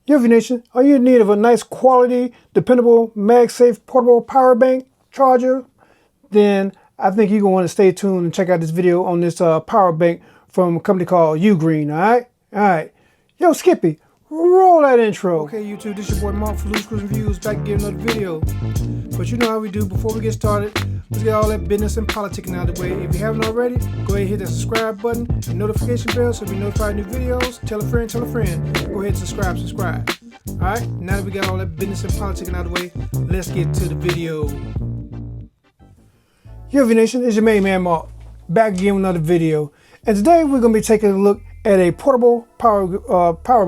UV Nation, are you in need of a nice quality, dependable, Magsafe portable power bank charger? Then I think you're going to want to stay tuned and check out this video on this power bank from a company called UGREEN, alright? Alright. Yo, Skippy, roll that intro. Okay, YouTube, this your boy Mark for Loose Screws and Views, back again another video. But you know how we do. Before we get started, let's get all that business and politicking out of the way. If you haven't already, go ahead and hit that subscribe button and notification bell so you'll be notified of new videos. Tell a friend, tell a friend. Go ahead and subscribe. Alright, now that we got all that business and politicking out of the way, let's get to the video. UV Nation, it's your main man Mark, back again with another video. And today we're going to be taking a look at a portable power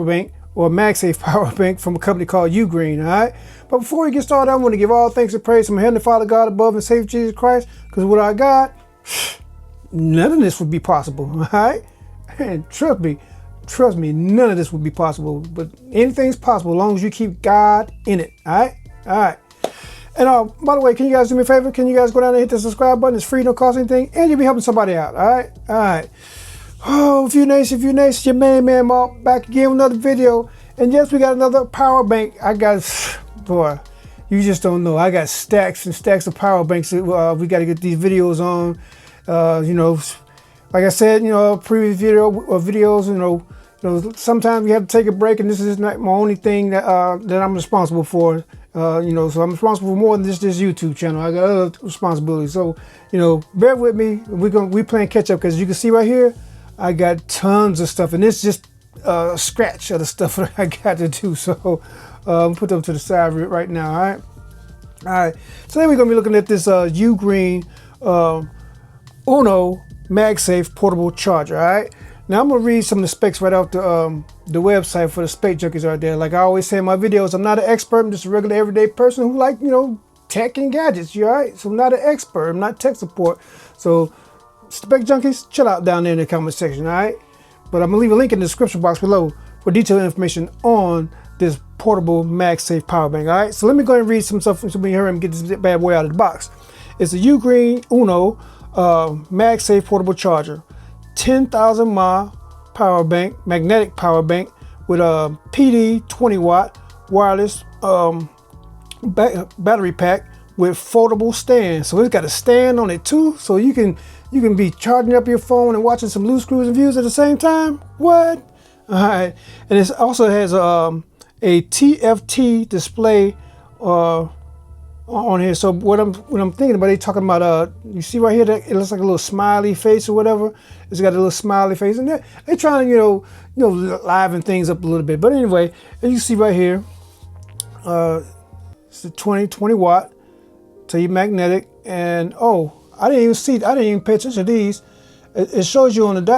bank, or Magsafe power bank from a company called UGREEN, alright? But before we get started, I want to give all thanks and praise to my Heavenly Father, God above, and Savior Jesus Christ, because without God, none of this would be possible, alright? And trust me, none of this would be possible. But anything's possible as long as you keep God in it, alright? Alright. And by the way, can you guys do me a favor? Can you guys go down and hit the subscribe button? It's free, don't cost anything, and you'll be helping somebody out, alright? Alright. Oh, View Nation, your main man Mark, back again with another video. And yes, we got another power bank. I got, boy, you just don't know. I got stacks and stacks of power banks that we got to get these videos on. You know, like I said, you know, previous videos, you know, sometimes we have to take a break, and this is not my only thing that that I'm responsible for. You know, so I'm responsible for more than just this YouTube channel. I got other responsibilities. So, you know, bear with me. We playing catch up, because you can see right here, I got tons of stuff, and it's just a scratch of the stuff that I got to do. So put them to the side right now. All right. So then we're gonna be looking at this UGREEN Uno Magsafe portable charger. All right. Now I'm gonna read some of the specs right off the website for the space junkies out there. Like I always say in my videos, I'm not an expert. I'm just a regular everyday person who like, you know, tech and gadgets. You all right? So I'm not an expert. I'm not tech support. So spec junkies, chill out down there in the comment section. All right. But I'm gonna leave a link in the description box below for detailed information on this portable Magsafe power bank. All right. So let me go ahead and read some stuff so we can hurry and get this bad boy out of the box. It's a UGREEN Uno Magsafe portable charger. 10,000 mAh power bank, magnetic power bank with a PD 20 watt wireless battery pack with foldable stand. So it's got a stand on it too, so you can be charging up your phone and watching some Loose Screws and Views at the same time. What? All right, and it also has a TFT display on here. So what I'm thinking about, they talking about you see right here that it looks like a little smiley face or whatever. It's got a little smiley face, and they're trying to you know liven things up a little bit. But anyway, as you see right here, it's a 20 watt, to your magnetic, and oh, I didn't even pay attention to these. It shows you on the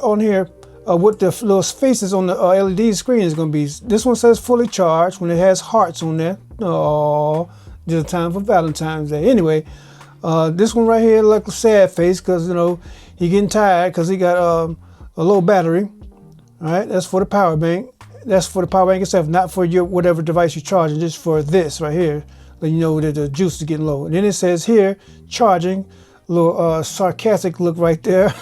on here what the little faces on the LED screen is going to be. This one says fully charged when it has hearts on there. Oh. Just time for Valentine's Day. Anyway, this one right here like a sad face, because you know he getting tired because he got a low battery. All right, that's for the power bank. That's for the power bank itself, not for your whatever device you're charging. Just for this right here, let you know that the juice is getting low. And then it says here charging, a little sarcastic look right there,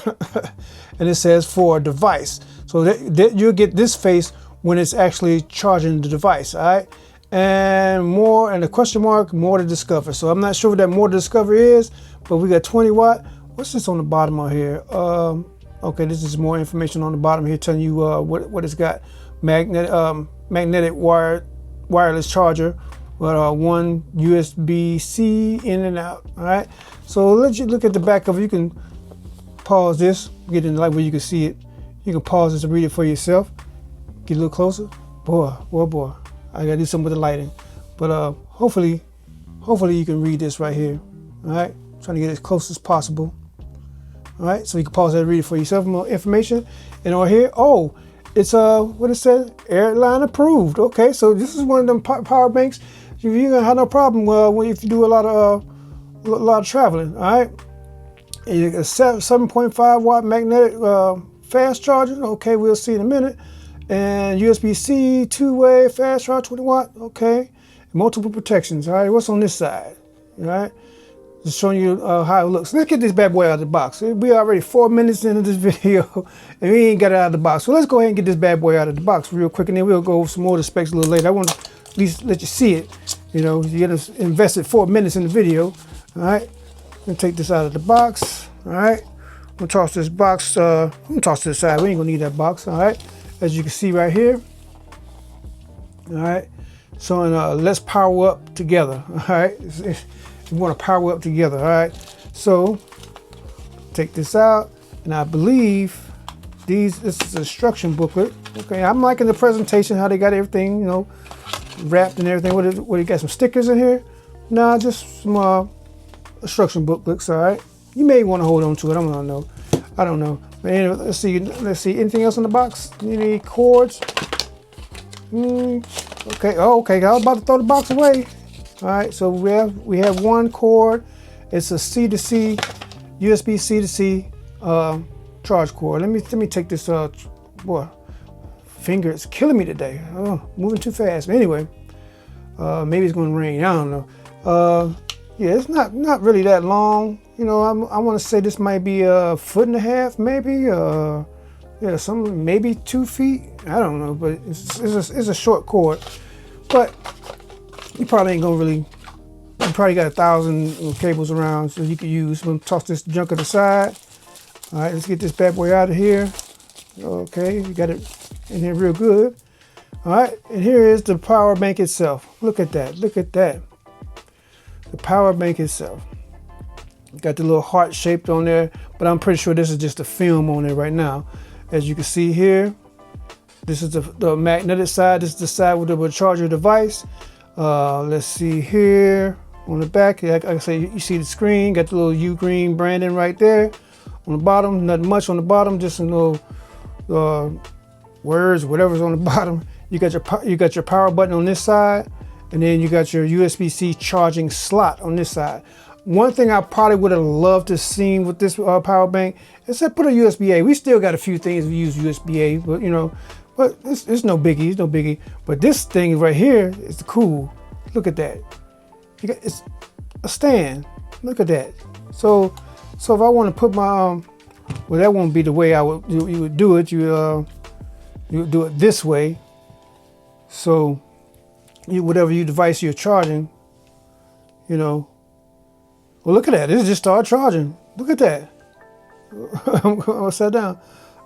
and it says for a device. So that you'll get this face when it's actually charging the device. All right. And more, and a question mark, more to discover. So I'm not sure what that more to discover is, but we got 20 watt. What's this on the bottom of here? Okay, this is more information on the bottom here telling you what it's got. Magnetic wireless charger with one USB-C in and out. All right. So let you look at the back of it. You can pause this, get in the light where you can see it. You can pause this and read it for yourself. Get a little closer. Boy. I gotta do something with the lighting, but hopefully you can read this right here. All right, trying to get as close as possible. All right, so you can pause that and read it for yourself. More information, and on here, oh, it's what it says, airline approved. Okay, so this is one of them power banks. You're gonna have no problem if you do a lot of traveling. All right, and a 7.5 watt magnetic fast charger. Okay, we'll see in a minute. And USB-C, two-way, fast charge, 20 watt, okay. Multiple protections, all right. What's on this side, all right? Just showing you how it looks. Let's get this bad boy out of the box. We already 4 minutes into this video and we ain't got it out of the box. So let's go ahead and get this bad boy out of the box real quick, and then we'll go over some more of the specs a little later. I want to at least let you see it. You know, you get invested 4 minutes in the video. All right, I'm gonna take this out of the box. All right, I'm gonna toss this box. I'm gonna toss to the side. We ain't gonna need that box. All right, as you can see right here. All right, so let's power up together. All right. We want to power up together. All right, so take this out, and I believe this is an instruction booklet. Okay, I'm liking the presentation, how they got everything, you know, wrapped and everything. What you got, some stickers in here? Nah, just some instruction booklets. All right, you may want to hold on to it. I don't know. But anyway, let's see. Anything else in the box? Any cords? Okay. Oh, okay. I was about to throw the box away. All right, so we have one cord. It's a C to C, USB C to C charge cord. Let me take this. Boy, finger is killing me today. Oh, moving too fast. But anyway, maybe it's gonna rain. I don't know. Yeah, it's not really that long. You know, I want to say this might be 1.5 feet, maybe. Yeah, maybe 2 feet. I don't know, but it's a short cord. But you probably ain't gonna really. You probably got 1,000 cables around, so you could use. I'm gonna toss this junk to the side. All right, let's get this bad boy out of here. Okay, you got it in here real good. All right, and here is the power bank itself. Look at that. Look at that. The power bank itself. Got the little heart shaped on there, but I'm pretty sure this is just a film on there right now. As you can see here, this is the magnetic side. This is the side with the charger device. Let's see here on the back. Like I say, you see the screen. Got the little UGREEN branding right there. On the bottom, nothing much on the bottom. Just some little words, whatever's on the bottom. You got your power button on this side, and then you got your USB-C charging slot on this side. One thing I probably would have loved to seen with this power bank is that put a USB-A. We still got a few things we use USB-A, but you know, but it's no biggie. It's no biggie. But this thing right here is cool. Look at that. It's a stand. Look at that. So if I want to put my well, that won't be the way you would do it. You would do it this way. So whatever device you're charging, you know. Well, look at that. It just started charging. Look at that. I'm going to set down.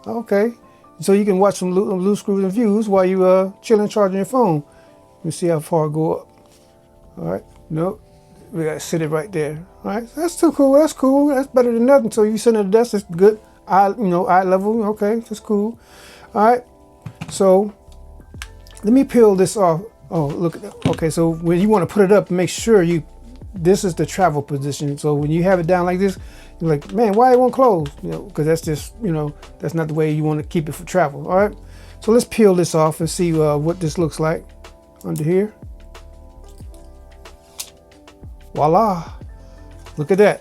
Okay. So you can watch some loose screws and views while you chilling charging your phone. Let me see how far I go up. All right. Nope. We got to sit it right there. All right. That's too cool. That's cool. That's better than nothing. So you sit at the desk. That's good. Eye level. Okay. That's cool. All right. So let me peel this off. Oh, look. Okay. So when you want to put it up, make sure this is the travel position. So when you have it down like this, you're like, man, why it won't close? You know, because that's just, you know, that's not the way you want to keep it for travel. All right. So let's peel this off and see what this looks like under here. Voila. Look at that.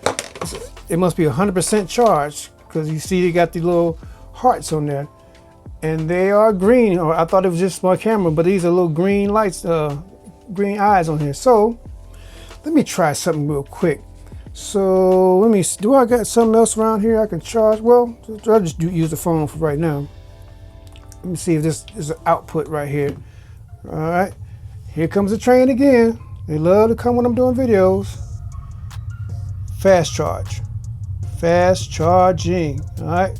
It must be 100% charged because you see you got the little hearts on there. And they are green. Or I thought it was just my camera, but these are little green lights, green eyes on here. So let me try something real quick. So let me see. Do I got something else around here I can charge? Well, I'll just use the phone for right now. Let me see if this is an output right here. All right. Here comes the train again. They love to come when I'm doing videos. Fast charge. Fast charging. All right.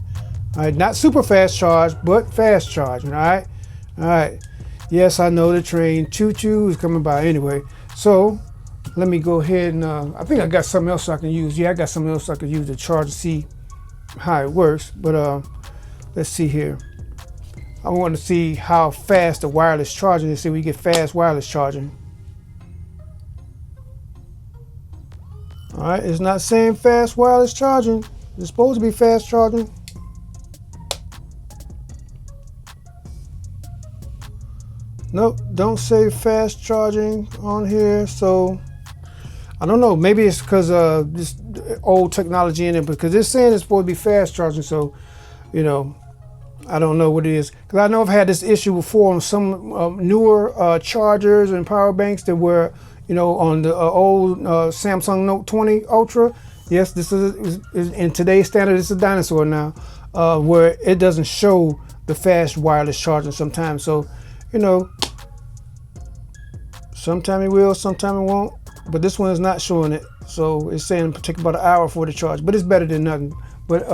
All right. Not super fast charge, but fast charging. All right. All right. Yes, I know the train choo-choo is coming by anyway. So let me go ahead and I think I got something else I can use. Yeah, I got something else I can use to charge to see how it works. But let's see here. I want to see how fast the wireless charging is. See if we get fast wireless charging. All right, it's not saying fast wireless charging. It's supposed to be fast charging. Nope, don't say fast charging on here. So I don't know. Maybe it's because this old technology in it, because it's saying it's supposed to be fast charging. So, you know, I don't know what it is, because I know I've had this issue before on some newer chargers and power banks that were, you know, on the old Samsung Note 20 Ultra. Yes, this is in today's standard, it's a dinosaur now, where it doesn't show the fast wireless charging sometimes. So, you know, sometime it will, sometime it won't. But this one is not showing it. So it's saying it take about an hour for the charge, but it's better than nothing. But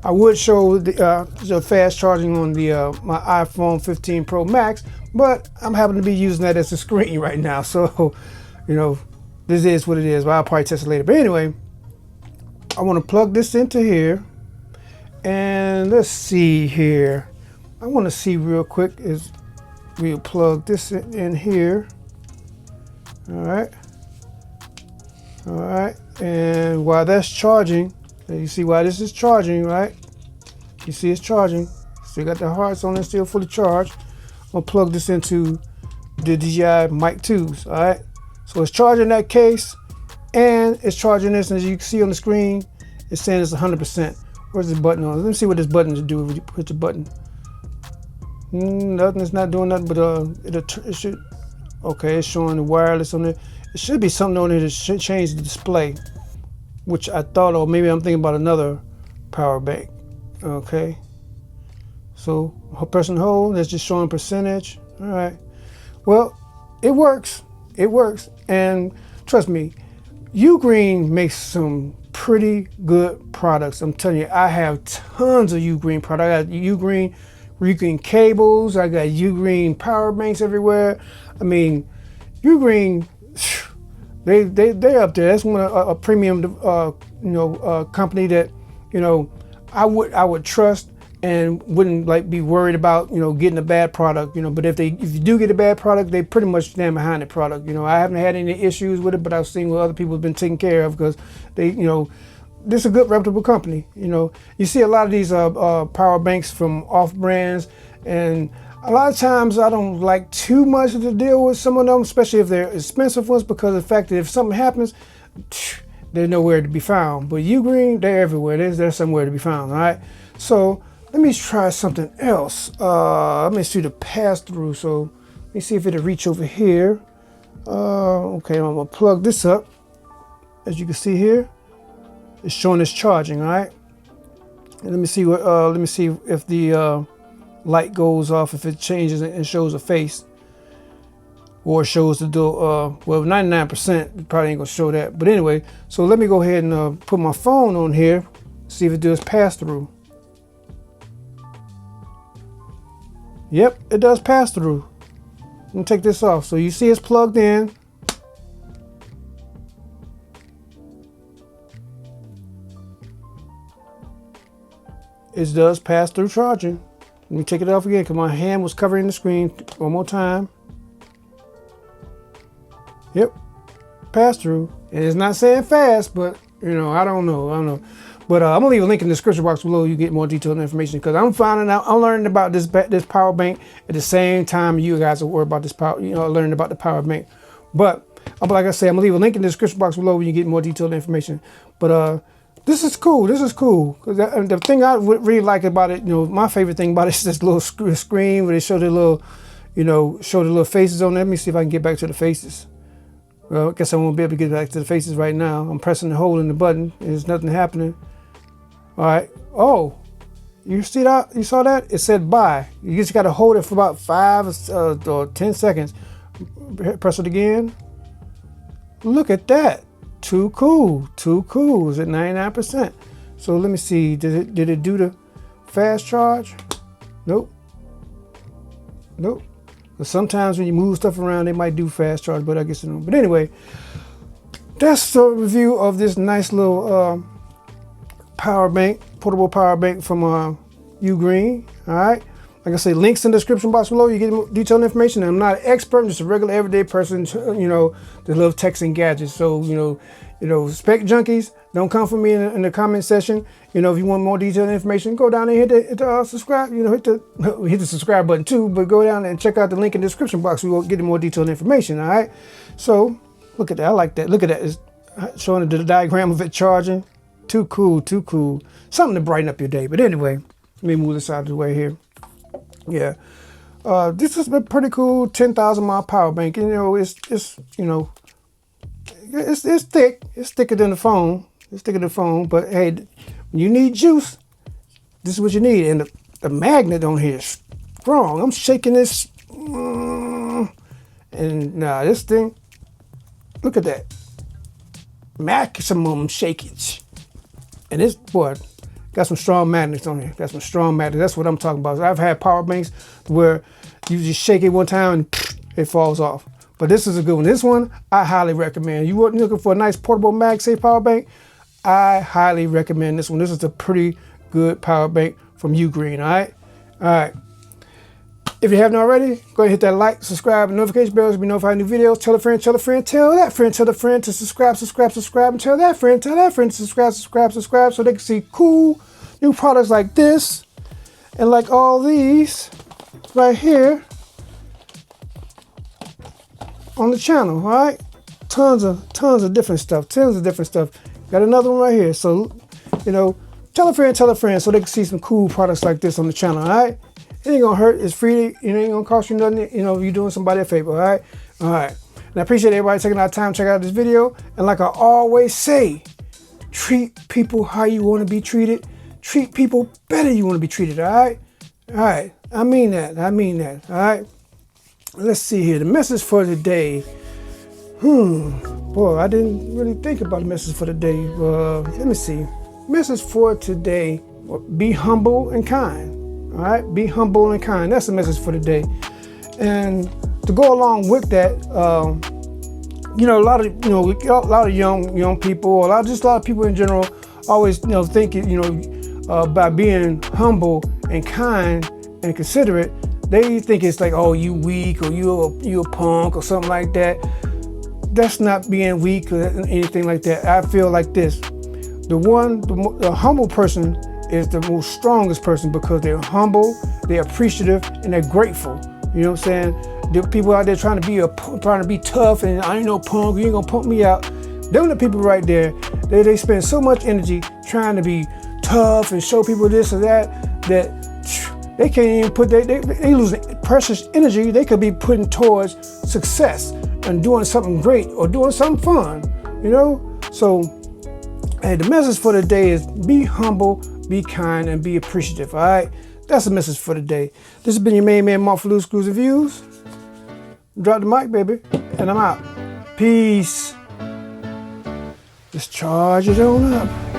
I would show the fast charging on the my iPhone 15 Pro Max, but I'm happen to be using that as a screen right now. So, you know, this is what it is. But I'll probably test it later. But anyway, I want to plug this into here, and let's see here. I want to see real quick is we'll plug this in here. All right. All right, and while that's charging, you see why this is charging, right? You see it's charging. Still got the hearts on it, still fully charged. I'm gonna plug this into the DJI Mic 2s, all right? So it's charging that case, and it's charging this, and as you can see on the screen, it's saying it's 100%. Where's the button on? Let me see what this button is doing when you push the button. Nothing, it's not doing nothing, but it should, okay, it's showing the wireless on it. It should be something on there that should change the display, which I thought, or maybe I'm thinking about another power bank. Okay, so pressing hold, that's just showing percentage. All right, well, it works. It works, and trust me, UGREEN makes some pretty good products. I'm telling you, I have tons of UGREEN products. I got UGREEN cables. I got UGREEN power banks everywhere. I mean, UGREEN. They're up there. That's one a premium company that, you know, I would trust and wouldn't like be worried about, you know, getting a bad product, you know. But if you do get a bad product, they pretty much stand behind the product. You know, I haven't had any issues with it, but I've seen what other people have been taken care of because they, you know, this is a good reputable company. You know, you see a lot of these power banks from off brands, and a lot of times I don't like too much to deal with some of them, especially if they're expensive ones, because of the fact that if something happens, they're nowhere to be found. But UGREEN, they're everywhere. They're somewhere to be found, all right? So let me try something else. Let me see the pass-through. So let me see if it'll reach over here. Okay, I'm gonna plug this up. As you can see here, it's showing it's charging, all right? And let me see what. Let me see if the light goes off, if it changes and shows a face, or shows the door. Well, 99% probably ain't gonna show that, but anyway, so let me go ahead and put my phone on here, see if it does pass through. Yep, it does pass through. Let me take this off. So you see it's plugged in. It does pass through charging. Let me take it off again because my hand was covering the screen. One more time. Yep, pass through. And it's not saying fast, but you know, I don't know. But I'm gonna leave a link in the description box below. You get more detailed information because I'm learning about this power bank at the same time you guys are worried about this power. You know, learning about the power bank. But like I say, I'm gonna leave a link in the description box below when you get more detailed information. But this is cool. This is cool. Cause the thing I would really like about it, you know, my favorite thing about it is this little screen where they show the little, you know, show the little faces on there. Let me see if I can get back to the faces. Well, I guess I won't be able to get back to the faces right now. I'm pressing and holding the button. There's nothing happening. All right. Oh, you see that? You saw that? It said bye. You just got to hold it for about 5 or 10 seconds. Press it again. Look at that. Too cool. Too cool. It's at 99%. So let me see. Did it do the fast charge? Nope. Nope. But sometimes when you move stuff around, they might do fast charge, but I guess they don't. But anyway, that's the review of this nice little power bank, portable power bank from UGREEN. All right. Like I say, links in the description box below. You get more detailed information. I'm not an expert. I'm just a regular everyday person, you know, that love techs and gadgets. So, you know, spec junkies, don't come for me in the comment section. You know, if you want more detailed information, go down and hit the subscribe. You know, hit the subscribe button too. But go down and check out the link in the description box. We will get more detailed information. All right. So look at that. I like that. Look at that. It's showing the diagram of it charging. Too cool. Too cool. Something to brighten up your day. But anyway. Let me move this out of the way here. Yeah. This is a pretty cool 10,000 mile power bank. You know, it's you know, it's thick. It's thicker than the phone. It's thicker than the phone. But hey, when you need juice, this is what you need. And the magnet on here is strong. I'm shaking this, and nah, this thing. Look at that. Maximum shakage. And this boy got some strong magnets on here. Got some strong magnets. That's what I'm talking about. I've had power banks where you just shake it one time and it falls off. But this is a good one. This one I highly recommend. You weren't looking for a nice portable Magsafe power bank? I highly recommend this one. This is a pretty good power bank from UGREEN. All right. All right. If you haven't already, go ahead and hit that like, subscribe, and notification bells to be notified of new videos. Tell a friend, tell a friend, tell that friend, tell a friend to subscribe, and tell that friend to subscribe so they can see cool new products like this and like all these right here on the channel. All right, tons of different stuff, Got another one right here. So, you know, tell a friend so they can see some cool products like this on the channel. All right. It ain't gonna hurt. It's free. It ain't gonna cost you nothing. You know, you're doing somebody a favor. All right. All right. And I appreciate everybody taking our time to check out this video. And like I always say, treat people how you want to be treated. Treat people better you want to be treated. All right. All right. I mean that. All right. Let's see here. The message for today. Boy, I didn't really think about the message for today. Let me see. Message for today: be humble and kind. All right, be humble and kind. That's the message for today. And to go along with that, you know, a lot of young people, a lot of people in general, always think by being humble and kind and considerate, they think it's like, oh, you weak or you a punk or something like that. That's not being weak or anything like that. I feel like this: the humble person is the most strongest person because they're humble, they're appreciative, and they're grateful. You know what I'm saying? The people out there trying to be tough and I ain't no punk, you ain't gonna punk me out. Them the people right there. They spend so much energy trying to be tough and show people this or that they can't even put they lose precious energy they could be putting towards success and doing something great or doing something fun. You know? So hey, the message for today is be humble, be kind, and be appreciative. All right, that's the message for today. This has been your main man, Mark, for Loose Screws and Views. Drop the mic, baby, and I'm out. Peace. Just charge it on up.